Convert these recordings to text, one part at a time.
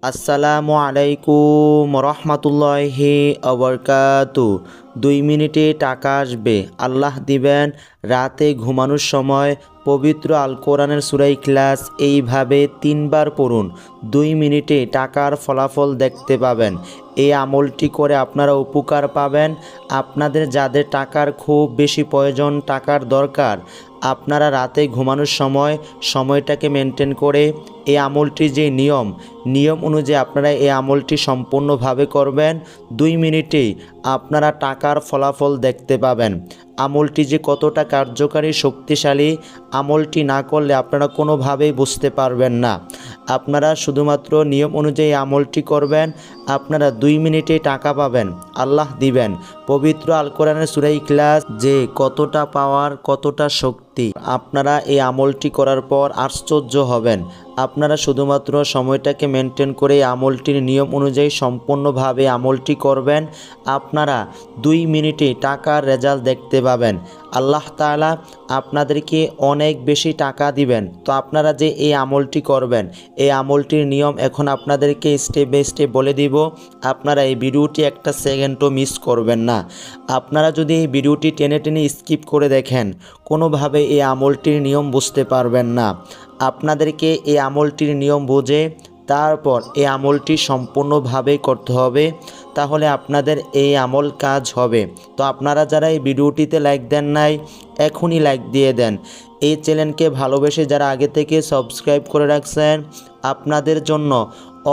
আসসালামু আলাইকুম রহমতুল্লাহি আবরকাতু। 2 মিনিটে টাকা আসবে, আল্লাহ দিবেন। রাতে ঘুমানোর সময় পবিত্র আল কোরআনের সূরা ইখলাস এইভাবে 3বার পড়ুন। 2 মিনিটে টাকার ফলাফল দেখতে পাবেন। এই আমলটি করে আপনারা উপকার পাবেন। আপনাদের যাদের টাকার খুব বেশি প্রয়োজন, টাকার দরকার, আপনারা রাতে ঘুমানোর সময় সময়টাকে মেনটেন করে এই আমলটির যে নিয়ম অনুযায়ী আপনারা এই আমলটি সম্পূর্ণভাবে করবেন। 2 মিনিটেই আপনারা টাকার ফলাফল দেখতে পাবেন। আমলটি যে কতটা কার্যকারী, শক্তিশালী, আমলটি না করলে আপনারা কোনোভাবেই বুঝতে পারবেন না। আপনারা শুধুমাত্র নিয়ম অনুযায়ী আমলটি করবেন, আপনারা 2 মিনিটে টাকা পাবেন, আল্লাহ দিবেন। পবিত্র আল কোরআনের সূরা ইখলাস যে কতটা পাওয়ার, কতটা শক্তি, আপনারা এই আমলটি করার পর আশ্চর্য হবেন। আপনারা শুধুমাত্র সময়টাকে মেনটেন করে আমলটির নিয়ম অনুযায়ী সম্পূর্ণভাবে আমলটি করবেন, আপনারা 2 মিনিটে টাকার রেজাল্ট দেখতে পাবেন। আল্লাহ তাআলা আপনাদেরকে অনেক বেশি টাকা দিবেন। তো আপনারা যে এই আমলটি করবেন, এই আমলটির নিয়ম এখন আপনাদেরকে স্টেপ বাই স্টেপ বলে দিব। আপনারা এই ভিডিওটি একটা সেকেন্ডও মিস করবেন না। আপনারা যদি এই ভিডিওটি টেনে টেনে স্কিপ করে দেখেন, কোনোভাবে এই আমলটির নিয়ম বুঝতে পারবেন না। আপনাদেরকে এই আমলটির নিয়ম বুঝে তারপর এই আমলটি সম্পূর্ণভাবে করতে হবে, তাহলে আপনাদের এই আমল কাজ হবে। তো আপনারা যারা এই ভিডিওটিতে লাইক দেন নাই, এখনই লাইক দিয়ে দেন। এই চ্যানেলকে ভালোবেসে যারা আগে থেকে সাবস্ক্রাইব করে রাখছেন, আপনাদের জন্য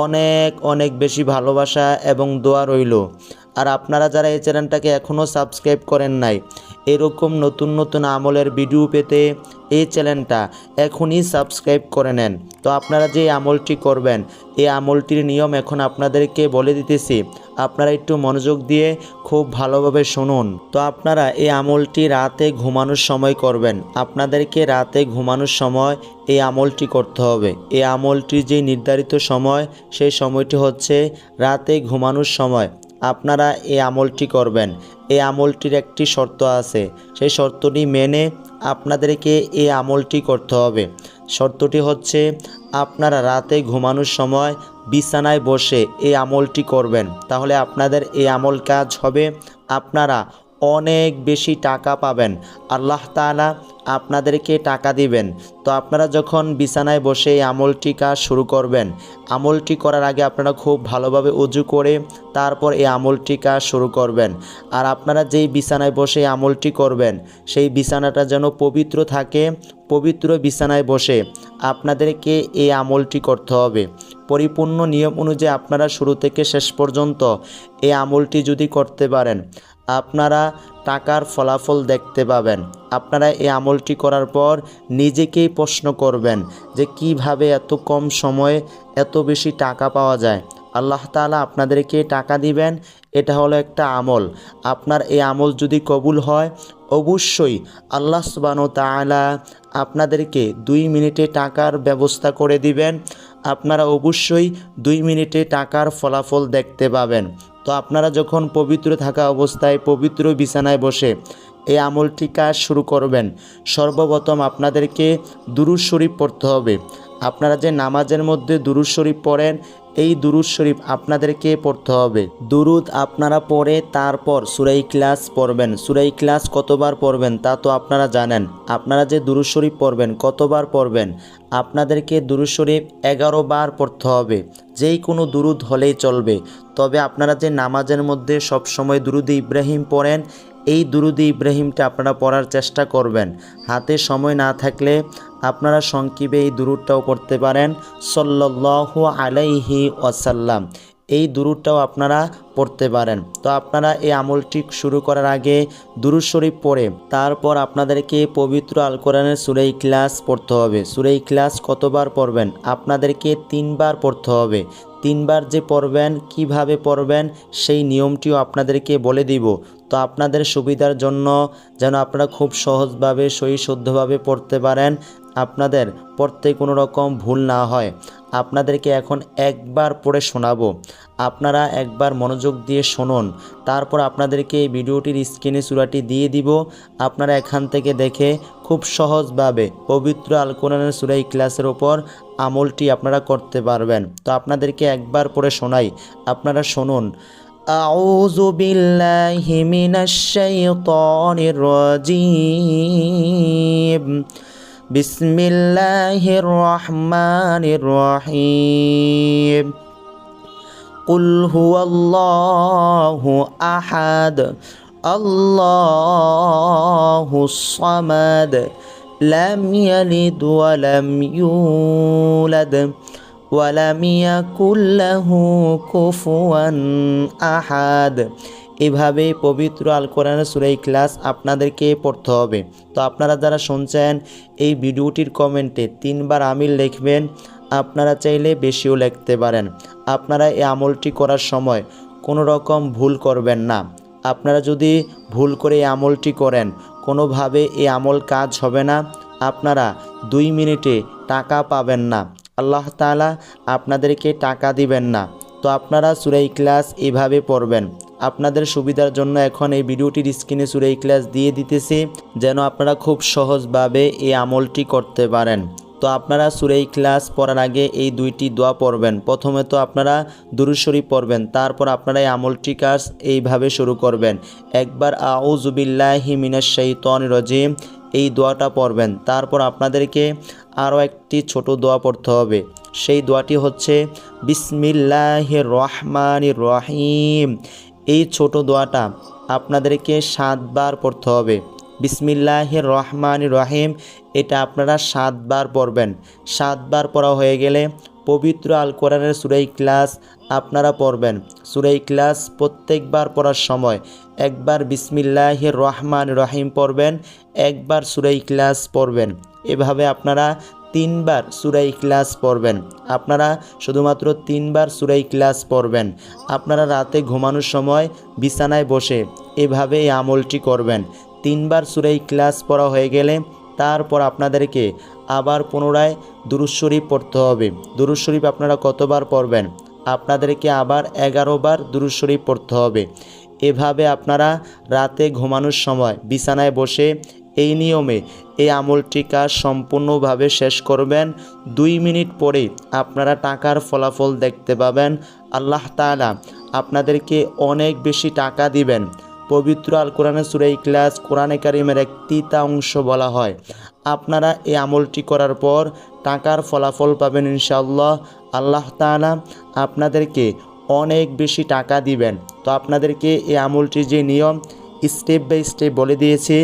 অনেক অনেক বেশি ভালোবাসা এবং দোয়া রইল। আর আপনারা যারা এই চ্যানেলটাকে এখনও সাবস্ক্রাইব করেন নাই, এরকম নতুন নতুন আমলের ভিডিও পেতে এই চ্যানেলটা এখনই সাবস্ক্রাইব করে নেন। তো আপনারা যে আমলটি করবেন, এই আমলটির নিয়ম এখন আপনাদেরকে বলে দিতেছি, আপনারা একটু মনোযোগ দিয়ে খুব ভালোভাবে শুনুন। তো আপনারা এই আমলটি রাতে ঘুমানোর সময় করবেন। আপনাদেরকে রাতে ঘুমানোর সময় এই আমলটি করতে হবে। এই আমলটির যে নির্ধারিত সময়, সেই সময়টি হচ্ছে রাতে ঘুমানোর সময় আপনারা এই আমলটি করবেন। এই আমলটির একটি শর্ত আছে, সেই শর্তটি মেনে আপনাদেরকে এই আমলটি করতে হবে। শর্তটি হচ্ছে আপনারা রাতে ঘুমানোর সময় বিছানায় বসে এই আমলটি করবেন, তাহলে আপনাদের এই আমল কাজ হবে। আপনারা অনেক বেশি টাকা পাবেন, আল্লাহ তাআলা আপনাদেরকে টাকা দিবেন। তো আপনারা যখন বিছানায় বসে এই আমলটি কাজ শুরু করবেন, আমলটি করার আগে আপনারা খুব ভালোভাবে ওযু করে তারপর এই আমলটি কাজ শুরু করবেন। আর আপনারা যেই বিছানায় বসে আমলটি করবেন, সেই বিছানাটা যেন পবিত্র থাকে। পবিত্র বিছানায় বসে আপনাদেরকে এই আমলটি করতে হবে। পরিপূর্ণ নিয়ম অনুযায়ী আপনারা শুরু থেকে শেষ পর্যন্ত এই আমলটি যদি করতে পারেন, আপনারা টাকার ফলাফল দেখতে পাবেন। আপনারা এই আমলটি করার পর নিজেকেই প্রশ্ন করবেন যে কিভাবে এত কম সময়ে এত বেশি টাকা পাওয়া যায়। আল্লাহ তাআলা আপনাদেরকে টাকা দিবেন, এটা হলো একটা আমল। আপনার এই আমল যদি কবুল হয়, অবশ্যই আল্লাহ সুবহানাহু ওয়া তাআলা আপনাদেরকে 2 মিনিটে টাকার ব্যবস্থা করে দিবেন। আপনারা অবশ্যই 2 মিনিটে টাকার ফলাফল দেখতে পাবেন। তো আপনারা যখন পবিত্র থাকা অবস্থায় পবিত্র বিছানায় বসে এই আমলটি কাজ শুরু করবেন, সর্বপ্রথম আপনাদেরকে দুরূদ শরীফ পড়তে হবে। আপনারা যে নামাজের মধ্যে দুরূদ শরীফ পড়েন, এই দুরূদ শরীফ আপনাদেরকে পড়তে হবে। দুরূদ আপনারা পড়ে তারপর সূরা ইখলাস পড়বেন। সূরা ইখলাস কতবার পড়বেন তা তো আপনারা জানেন। আপনারা যে দুরূদ শরীফ পড়বেন, কতবার পড়বেন? আপনাদেরকে দুরূদ শরীফ 11 বার পড়তে হবে। যেই কোনো দুরূদ হলেই চলবে, তবে আপনারা যে নামাজের মধ্যে সবসময় দুরূদ ইব্রাহিম পড়েন, এই দুরূদ ইব্রাহিমটা আপনারা পড়ার চেষ্টা করবেন। হাতে সময় না থাকলে আপনারা সংক্ষেপে এই দুরূদটাও পড়তে পারেন, সাল্লাল্লাহু আলাইহি ওয়াসাল্লাম। এই দুরূদটাও আপনারা পড়তে পারেন। তো আপনারা এই আমলটি শুরু করার আগে দুরূদ শরীফ পড়ে তারপর আপনাদেরকে পবিত্র আল কোরআনের সূরা ইখলাস পড়তে হবে। সূরা ইখলাস কতবার পড়বেন? আপনাদেরকে 3বার পড়তে হবে। 3বার যে পড়বেন, কিভাবে পড়বেন সেই নিয়মটিও আপনাদেরকে বলে দিব। তো আপনাদের সুবিধার জন্য যেন আপনারা খুব সহজভাবে সহি শুদ্ধভাবে পড়তে পারেন, আপনাদের পড়তে কোনো রকম ভুল না হয়। আপনাদেরকে এখন একবার পড়ে শোনাবো, আপনারা একবার মনোযোগ দিয়ে শুনুন। তারপর আপনাদেরকে এই ভিডিওটির স্ক্রিনে সূরাটি দিয়ে দিব, আপনারা এখান থেকে দেখে খুব সহজভাবে পবিত্র আল কোরআনের সূরা ইখলাসের ওপর আমলটি আপনারা করতে পারবেন। তো আপনাদেরকে একবার পড়ে শোনাই, আপনারা শুনুন। আউযু বিল্লাহি মিনাশ শাইতানির রাজিম। বিসমিল্লাহির রহমানির রহিম। কুল হুয়াল্লাহু আহাদ আল্লাহুস সামাদ লাম ইয়ালিদ ওয়া লাম ইউলাদ ওয়া লাম ইয়াকুল লাহু কুফুয়ান আহাদ। এভাবে পবিত্র আল কোরআনের সূরা ইখলাস আপনাদেরকে পড়তে হবে। তো আপনারা যারা শুনছেন এই ভিডিওটির কমেন্টে 3 বার আমিন লিখবেন, আপনারা চাইলে বেশিও লিখতে পারেন। আপনারা এই আমলটি করার সময় কোনো রকম ভুল করবেন না। আপনারা যদি ভুল করে এই আমলটি করেন, কোনোভাবে এই আমল কাজ হবে না, আপনারা 2 মিনিটে টাকা পাবেন না, আল্লাহ তাআলা আপনাদেরকে টাকা দিবেন না। তো আপনারা সূরা ইখলাস এভাবে পড়বেন। আপনাদের সুবিধার জন্য এখন এই ভিডিওটির স্ক্রিনে সূরা ইখলাস দিয়ে দিতেছি, যেন আপনারা খুব সহজভাবে এই আমলটি করতে পারেন। তো আপনারা সূরা ইখলাস পড়ার আগে এই 2টি দোয়া পড়বেন। প্রথমে তো আপনারা দুরূদ শরীফ পড়বেন, তারপর আপনারা এই আমলটি কাজ এইভাবে শুরু করবেন। একবার আউযু বিল্লাহি মিনাশ শাইতানির রাজিম এই দোয়াটা পড়বেন। তারপর আপনাদেরকে আরও একটি ছোট দোয়া পড়তে হবে। সেই দোয়াটি হচ্ছে বিসমিল্লাহির রহমানির রহিম। এই ছোট দোয়াটা আপনাদেরকে 7 বার পড়তে হবে। বিসমিল্লাহির রহমানির রহিম এটা আপনারা 7 বার পড়বেন। 7 বার পড়া হয়ে গেলে পবিত্র আল কোরআনের সূরা ইখলাস আপনারা পড়বেন। সূরা ইখলাস প্রত্যেকবার পড়ার সময় একবার বিসমিল্লাহির রহমানির রহিম পড়বেন, একবার সূরা ইখলাস পড়বেন। এভাবে আপনারা 3 বার সূরা ইখলাস পড়বেন। আপনারা শুধুমাত্র 3 বার সূরা ইখলাস পড়বেন। আপনারা রাতে ঘুমানোর সময় বিছানায় বসে এভাবে এই আমলটি করবেন। 3 বার সূরা ইখলাস পড়া হয়ে গেলে তারপর আপনাদেরকে আবার পুনরায় দুরূদ শরীফ পড়তে হবে। দুরূদ শরীফ আপনারা কতবার পড়বেন? আপনাদেরকে আবার 11 বার দুরূদ শরীফ পড়তে হবে। এভাবে আপনারা রাতে ঘুমানোর সময় বিছানায় বসে এই নিয়মে এই আমলটি কাজ সম্পূর্ণভাবে শেষ করবেন। 2 মিনিট পরে আপনারা টাকার ফলাফল দেখতে পাবেন। আল্লাহ তাআলা আপনাদেরকে অনেক বেশি টাকা দিবেন। পবিত্র আল কোরআনের সূরা ইখলাস কোরআনে কারিমের একটি অংশ বলা হয়। আপনারা এই আমলটি করার পর টাকার ফলাফল পাবেন ইনশাআল্লাহ। আল্লাহ তাআলা আপনাদেরকে অনেক বেশি টাকা দিবেন। তো আপনাদেরকে এই আমলটির যে নিয়ম স্টেপ বাই স্টেপ বলে দিয়েছি,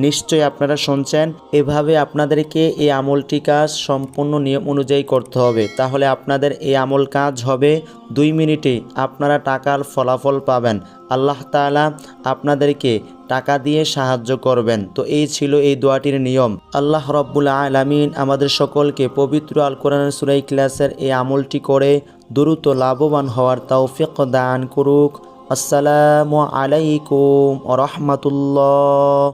নিশ্চয়ই আপনারা শুনছেন। এভাবে আপনাদেরকে এই আমলটি কাজ সম্পূর্ণ নিয়ম অনুযায়ী করতে হবে, তাহলে আপনাদের এই আমল কাজ হবে। 2 মিনিটে আপনারা টাকার ফলাফল পাবেন। আল্লাহ তাআলা আপনাদেরকে টাকা দিয়ে সাহায্য করবেন। তো এই ছিল এই দোয়াটির নিয়ম। আল্লাহ রাব্বুল আলামিন আমাদের সকলকে পবিত্র আল কোরআনের সূরা ইখলাসের এই আমলটি করে দ্রুত লাভবান হওয়ার তৌফিক দান করুক। আসসালামু আলাইকুম ওয়া রাহমাতুল্লাহ।